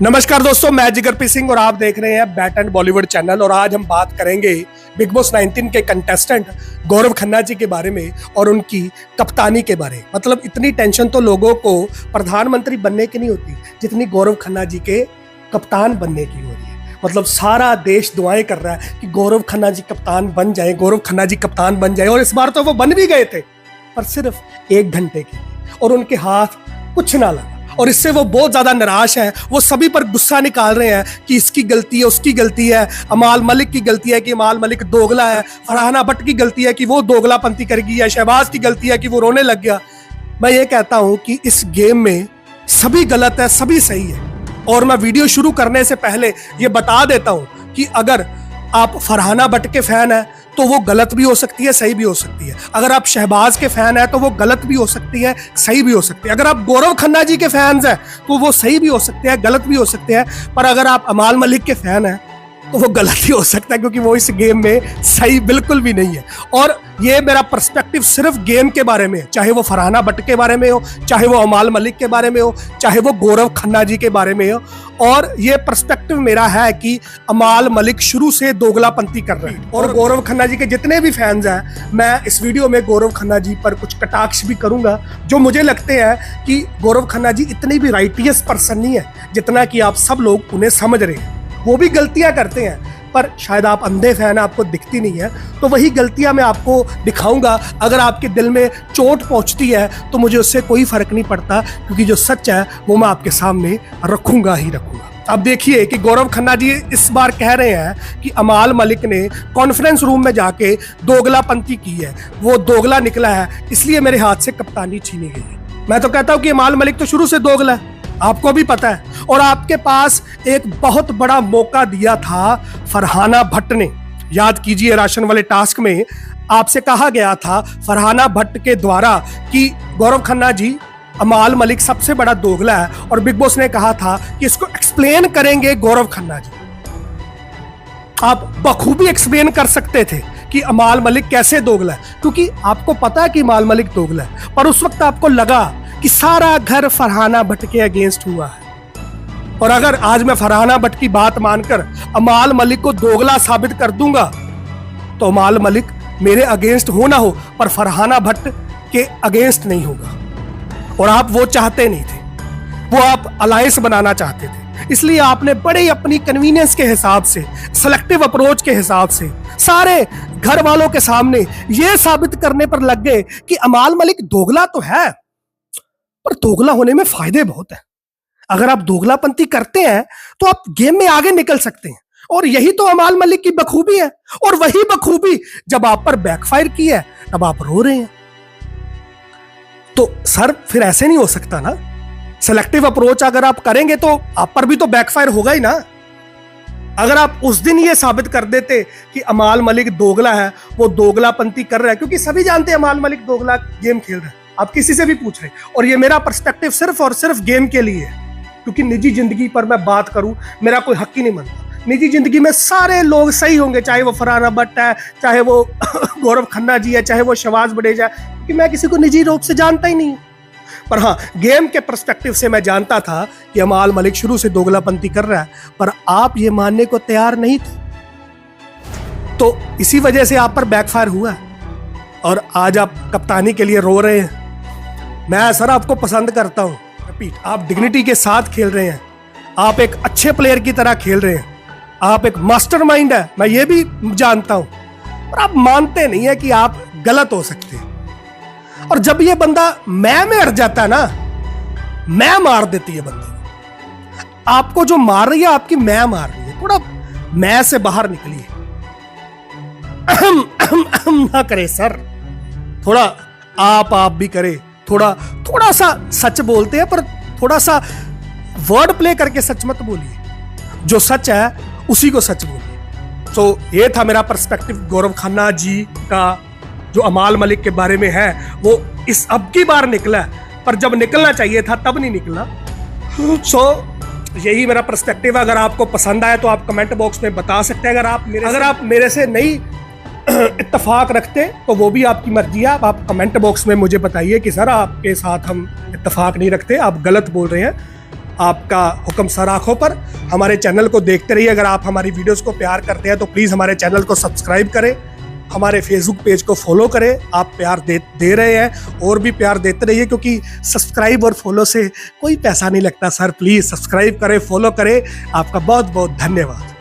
नमस्कार दोस्तों, मैं जिगरप्रीत सिंह और आप देख रहे हैं बैट एंड बॉलीवुड चैनल। और आज हम बात करेंगे बिग बॉस 19 के कंटेस्टेंट गौरव खन्ना जी के बारे में और उनकी कप्तानी के बारे में। मतलब इतनी टेंशन तो लोगों को प्रधानमंत्री बनने की नहीं होती जितनी गौरव खन्ना जी के कप्तान बनने की हो रही है। मतलब सारा देश दुआएं कर रहा है कि गौरव खन्ना जी कप्तान बन जाए, गौरव खन्ना जी कप्तान बन जाए। और इस बार तो वो बन भी गए थे, पर सिर्फ 1 घंटे के लिए, और उनके हाथ कुछ ना लगा। और इससे वो बहुत ज्यादा निराश है। वो सभी पर गुस्सा निकाल रहे हैं कि इसकी गलती है, उसकी गलती है, अमाल मलिक की गलती है कि अमाल मलिक दोगला है, फरहाना भट्ट की गलती है कि वो दोगलापंती करेगी, या शहबाज की गलती है कि वो रोने लग गया। मैं ये कहता हूं कि इस गेम में सभी गलत है, सभी सही है। और मैं वीडियो शुरू करने से पहले ये बता देता हूं कि अगर आप फरहाना भट्ट के फैन है तो वो गलत भी हो सकती है, सही भी हो सकती है। अगर आप शहबाज के फैन है तो वो गलत भी हो सकती है, सही भी हो सकती है। अगर आप गौरव खन्ना जी के फैंस हैं तो वो सही भी हो सकते हैं, गलत भी हो सकते हैं। पर अगर आप अमाल मलिक के फैन हैं तो वो गलत ही हो सकता है, क्योंकि वो इस गेम में सही बिल्कुल भी नहीं है। और ये मेरा पर्सपेक्टिव सिर्फ गेम के बारे में है, चाहे वो फरहाना भट्ट के बारे में हो, चाहे वो अमाल मलिक के बारे में हो, चाहे वो गौरव खन्ना जी के बारे में हो। और ये पर्सपेक्टिव मेरा है कि अमाल मलिक शुरू से दोगलापंती कर रहे हैं। और गौरव खन्ना जी के जितने भी फैंस हैं, मैं इस वीडियो में गौरव खन्ना जी पर कुछ कटाक्ष भी करूंगा जो मुझे लगते हैं कि गौरव खन्ना जी इतने भी राइटियस पर्सन नहीं है जितना कि आप सब लोग उन्हें समझ रहे हैं। वो भी गलतियां करते हैं, पर शायद आप अंधे फैन, आपको दिखती नहीं है। तो वही गलतियां मैं आपको दिखाऊंगा। अगर आपके दिल में चोट पहुंचती है तो मुझे उससे कोई फर्क नहीं पड़ता, क्योंकि जो सच है वो मैं आपके सामने रखूंगा ही रखूंगा। अब देखिए कि गौरव खन्ना जी इस बार कह रहे हैं कि अमाल मलिक ने कॉन्फ्रेंस रूम में जाके दोगलापंती की है, वो दोगला निकला है, इसलिए मेरे हाथ से कप्तानी छीनी गई है। मैं तो कहता हूं कि अमाल मलिक तो शुरू से दोगला है, आपको भी पता है। और आपके पास एक बहुत बड़ा मौका दिया था फरहाना भट्ट ने। याद कीजिए, राशन वाले टास्क में आपसे कहा गया था फरहाना भट्ट के द्वारा कि गौरव खन्ना जी, अमाल मलिक सबसे बड़ा दोगला है। और बिग बॉस ने कहा था कि इसको एक्सप्लेन करेंगे गौरव खन्ना जी। आप बखूबी एक्सप्लेन कर सकते थे कि अमाल मलिक कैसे दोगला है, क्योंकि आपको पता है कि अमाल मलिक दोगला है। पर उस वक्त आपको लगा कि सारा घर फरहाना भट्ट के अगेंस्ट हुआ है। और अगर आज मैं फरहाना भट्ट की बात मानकर अमाल मलिक को दोगला साबित कर दूंगा तो अमाल मलिक मेरे अगेंस्ट हो ना हो, पर फरहाना भट्ट के अगेंस्ट नहीं होगा। और आप वो चाहते नहीं थे, वो आप अलायंस बनाना चाहते थे। इसलिए आपने बड़े अपनी कन्वीनियंस के हिसाब से, सेलेक्टिव अप्रोच के हिसाब से सारे घर वालों के सामने यह साबित करने पर लग गए कि अमाल मलिक दोगला तो है, पर दोगला होने में फायदे बहुत है। अगर आप दोगलापंती करते हैं तो आप गेम में आगे निकल सकते हैं। और यही तो अमाल मलिक की बखूबी है। और वही बखूबी जब आप पर बैकफायर की है तब आप रो रहे हैं। तो सर फिर ऐसे नहीं हो सकता ना। सेलेक्टिव अप्रोच अगर आप करेंगे तो आप पर भी तो बैकफायर होगा ही ना। अगर आप उस दिन ये साबित कर देते कि अमाल मलिक दोगला है, वो दोगलापंती कर रहा है, क्योंकि सभी जानते हैं अमाल मलिक दोगला गेम खेल रहा है, आप किसी से भी पूछ रहे। और ये मेरा पर्सपेक्टिव सिर्फ और सिर्फ गेम के लिए है, क्योंकि निजी जिंदगी पर मैं बात करूं मेरा कोई हक ही नहीं बनता। निजी जिंदगी में सारे लोग सही होंगे, चाहे वो फरहाना भट्ट है, चाहे वो गौरव खन्ना जी है, चाहे वो शहबाज बड़ेजा है, क्योंकि मैं किसी को निजी रूप से जानता ही नहीं। पर हाँ, गेम के पर्सपेक्टिव से मैं जानता था कि अमाल मलिक शुरू से दोगलापंती कर रहा है, पर आप ये मानने को तैयार नहीं थे। तो इसी वजह से आप पर बैकफायर हुआ और आज आप कप्तानी के लिए रो रहे हैं। मैं सर आपको पसंद करता हूं, आप डिग्निटी के साथ खेल रहे हैं, आप एक अच्छे प्लेयर की तरह खेल रहे हैं, आप एक मास्टरमाइंड है, मैं ये भी जानता हूं। पर आप मानते नहीं है कि आप गलत हो सकते हैं। और जब ये बंदा मैं में अड़ जाता है ना, मैं मार देती है बंदे। आपको जो मार रही है आपकी मैं मार रही है। थोड़ा मैं से बाहर निकलिए। ना करे सर, थोड़ा आप भी करे। थोड़ा सा सच बोलते हैं, पर थोड़ा सा वर्ड प्ले करके सच मत बोलिए। जो सच है उसी को सच बोलिए। तो ये था मेरा पर्सपेक्टिव गौरव खन्ना जी का, जो अमाल मलिक के बारे में है। वो इस अब की बार निकला है, पर जब निकलना चाहिए था तब नहीं निकला। यही मेरा पर्सपेक्टिव है। अगर आपको पसंद आए तो आप कमेंट बॉक्स में बता सकते हैं। अगर आप मेरे से नहीं इत्तेफाक रखते तो वो भी आपकी मर्जी है। आप कमेंट बॉक्स में मुझे बताइए कि सर आपके साथ हम इत्तेफाक नहीं रखते, आप गलत बोल रहे हैं। आपका हुक्म सर आंखों पर। हमारे चैनल को देखते रहिए। अगर आप हमारी वीडियोस को प्यार करते हैं तो प्लीज़ हमारे चैनल को सब्सक्राइब करें, हमारे फेसबुक पेज को फॉलो करें। आप प्यार दे रहे हैं और भी प्यार देते रहिए, क्योंकि सब्सक्राइब और फॉलो से कोई पैसा नहीं लगता सर। प्लीज़ सब्सक्राइब करें, फॉलो करें। आपका बहुत बहुत धन्यवाद।